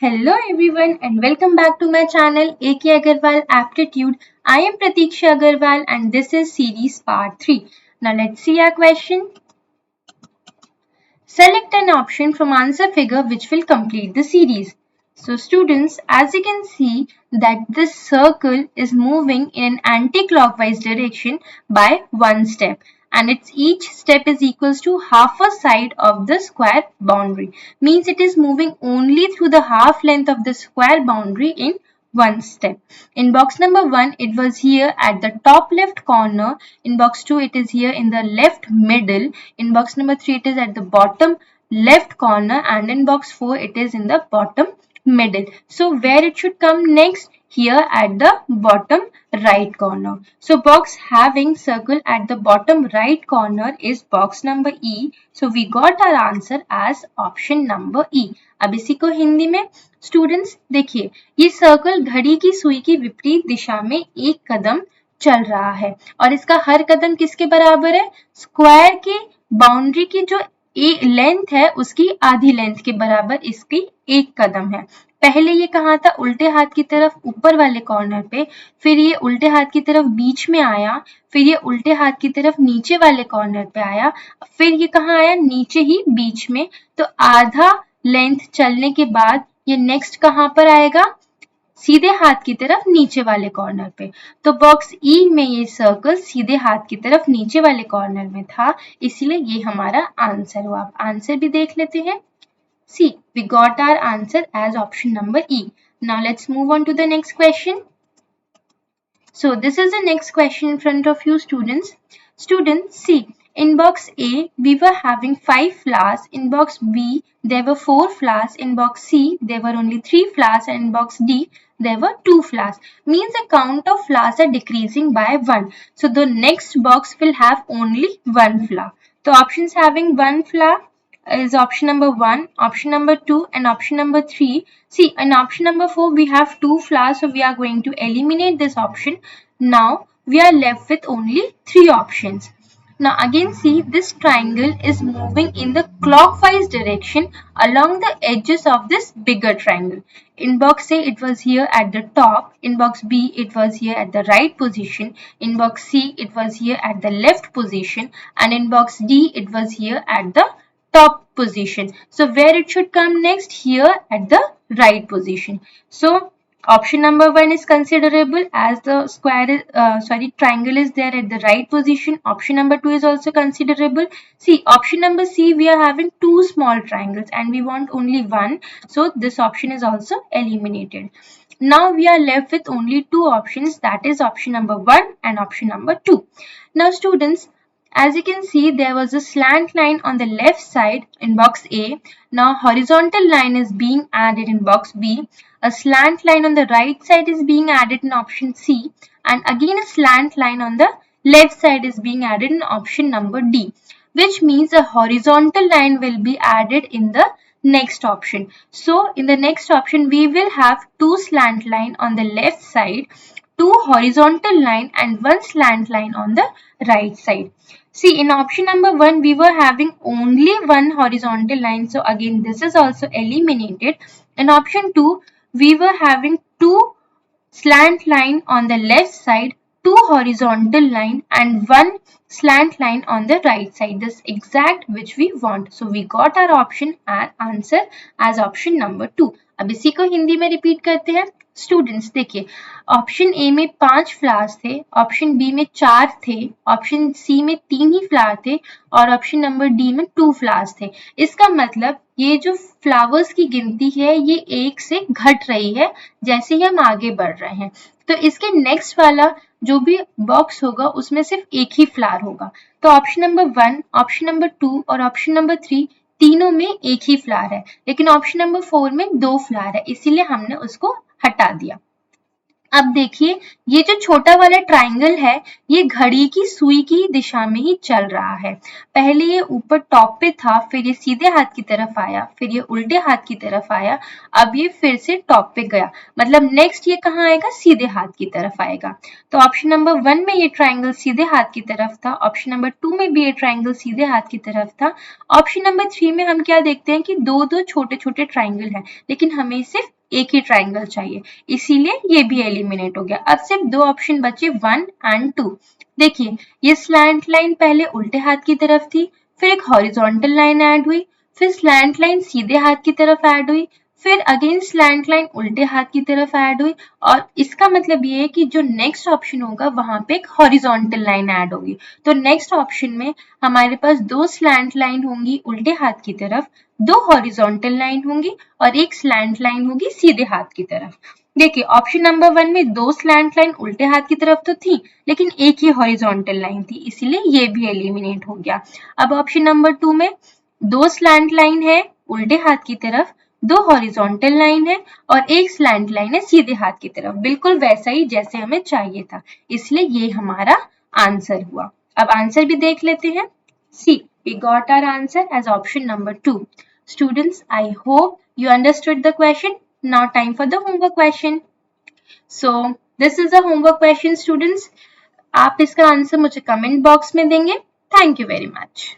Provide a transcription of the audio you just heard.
Hello everyone and welcome back to my channel AK Agarwal Aptitude. I am Pratiksha Agarwal and this is series part 3. Now let's see our question. Select an option from answer figure which will complete the series. So students, as you can see that this circle is moving in an anti-clockwise direction by one step, and its each step is equals to half a side of the square boundary. Means it is moving only through the half length of the square boundary in one step. In box number 1, it was here at the top left corner. In box 2, it is here in the left middle. In box number 3, it is at the bottom left corner, and in box 4, it is in the bottom middle. So where it should come next? Here at the bottom right corner. So box having circle at the bottom right corner is box number E. So we got our answer as option number E. अब इसी को हिंदी में students देखिए, ये circle घड़ी की सुई की विपरीत दिशा में एक कदम चल रहा है और इसका हर कदम किसके बराबर है? स्क्वायर की बाउंड्री की जो लेंथ है उसकी आधी लेंथ के बराबर इसकी एक कदम है। पहले ये कहाँ था? उल्टे हाथ की तरफ ऊपर वाले कॉर्नर पे, फिर ये उल्टे हाथ की तरफ बीच में आया, फिर ये उल्टे हाथ की तरफ नीचे वाले कॉर्नर पे आया, फिर ये कहाँ आया? नीचे ही बीच में। तो आधा लेंथ चलने के बाद ये नेक्स्ट कहाँ पर आएगा? सीधे हाथ की तरफ नीचे वाले कॉर्नर पे। तो बॉक्स ई में ये सर्कल सीधे हाथ की तरफ नीचे वाले कॉर्नर में था, इसलिए ये हमारा आंसर हुआ। आप आंसर भी देख लेते हैं। See, we got our answer as option number E. Now let's move on to the next question. So this is the next question in front of you students. Students, see, in box A, we were having 5 flowers. In box B, there were 4 flowers. In box C, there were only 3 flowers. And in box D, there were 2 flowers. Means the count of flowers are decreasing by 1. So the next box will have only 1 flower. So options having 1 flower is option number 1, option number 2 and option number 3. See, in option number 4 we have 2 flowers, so we are going to eliminate this option. Now we are left with only 3 options. Now again see, this triangle is moving in the clockwise direction along the edges of this bigger triangle. In box A it was here at the top, in box B it was here at the right position, in box C it was here at the left position, and in box D it was here at the top position. So where it should come next? Here at the right position. So option number 1 is considerable as the triangle is there at the right position. Option number 2 is also considerable. See, option number C, we are having 2 small triangles and we want only one. So this option is also eliminated. Now we are left with only 2 options, that is option number 1 and option number 2. Now students, as you can see, there was a slant line on the left side in box A. Now horizontal line is being added in box B. A slant line on the right side is being added in option C. And again a slant line on the left side is being added in option number D. Which means a horizontal line will be added in the next option. So in the next option, we will have 2 slant line on the left side, 2 horizontal line and 1 slant line on the right side. See, in option number 1, we were having only 1 horizontal line. So again, this is also eliminated. In option 2, we were having 2 slant line on the left side, 2 horizontal line and 1 slant line on the right side. This exact which we want. So we got our option and answer as option number 2. अब इसी को हिंदी में repeat करते हैं। Students देखिए, option A में 5 flowers थे, option B में 4 थे, ऑप्शन सी में 3 ही फ्लावर थे और ऑप्शन नंबर डी में 2 फ्लावर्स थे। इसका मतलब ये जो फ्लावर्स की गिनती है ये 1 से घट रही है जैसे ही हम आगे बढ़ रहे हैं। तो इसके नेक्स्ट वाला जो भी बॉक्स होगा उसमें सिर्फ एक ही फ्लावर होगा। तो ऑप्शन नंबर 1, ऑप्शन नंबर 2 और ऑप्शन नंबर 3 तीनों में एक ही फ्लावर है, लेकिन ऑप्शन नंबर 4 में 2 फ्लावर है, इसीलिए हमने उसको हटा दिया। अब देखिए ये जो छोटा वाला ट्राइंगल है ये घड़ी की सुई की दिशा में ही चल रहा है। पहले ये ऊपर टॉप पे था, फिर ये सीधे हाथ की तरफ आया, फिर ये उल्टे हाथ की तरफ आया, अब ये फिर से टॉप पे गया। मतलब नेक्स्ट ये कहाँ आएगा? सीधे हाथ की तरफ आएगा। तो ऑप्शन नंबर 1 में ये ट्राइंगल सीधे हाथ की तरफ था, ऑप्शन नंबर 2 में भी ये ट्राइंगल सीधे हाथ की तरफ था। ऑप्शन नंबर 3 में हम क्या देखते हैं कि दो दो छोटे छोटे ट्राइंगल है, लेकिन हमें सिर्फ एक ही ट्राइंगल चाहिए, इसीलिए ये भी एलिमिनेट हो गया। अब सिर्फ दो ऑप्शन बचे 1 एंड 2। देखिए ये स्लैंट लाइन पहले उल्टे हाथ की तरफ थी, फिर एक हॉरिजॉन्टल लाइन ऐड हुई, फिर स्लैंट लाइन सीधे हाथ की तरफ ऐड हुई, फिर अगेन स्लैंट लाइन उल्टे हाथ की तरफ ऐड हुई, और इसका मतलब ये है कि जो नेक्स्ट ऑप्शन होगा वहां पे एक हॉरिजॉन्टल लाइन ऐड होगी। तो नेक्स्ट ऑप्शन में हमारे पास दो स्लैंट लाइन होंगी उल्टे हाथ की तरफ, दो हॉरिजॉन्टल लाइन होंगी और एक स्लैंट लाइन होगी सीधे हाथ की तरफ। देखिए ऑप्शन नंबर 1 में दो स्लैंट लाइन उल्टे हाथ की तरफ तो थी, लेकिन एक ही हॉरिजॉन्टल लाइन थी, इसीलिए ये भी एलिमिनेट हो गया। अब ऑप्शन नंबर 2 में दो स्लैंट लाइन है उल्टे हाथ की तरफ, दो हॉरिजॉन्टल लाइन है और एक स्लैंट लाइन है सीधे हाथ की तरफ, बिल्कुल वैसा ही जैसे हमें चाहिए था, इसलिए ये हमारा आंसर हुआ। अब आंसर भी देख लेते हैं। सी, we got our answer as option number 2. Students, I hope you understood the question. Now time for the homework question. So, this is a homework question students. आप इसका आंसर मुझे कमेंट बॉक्स में देंगे। Thank you very much.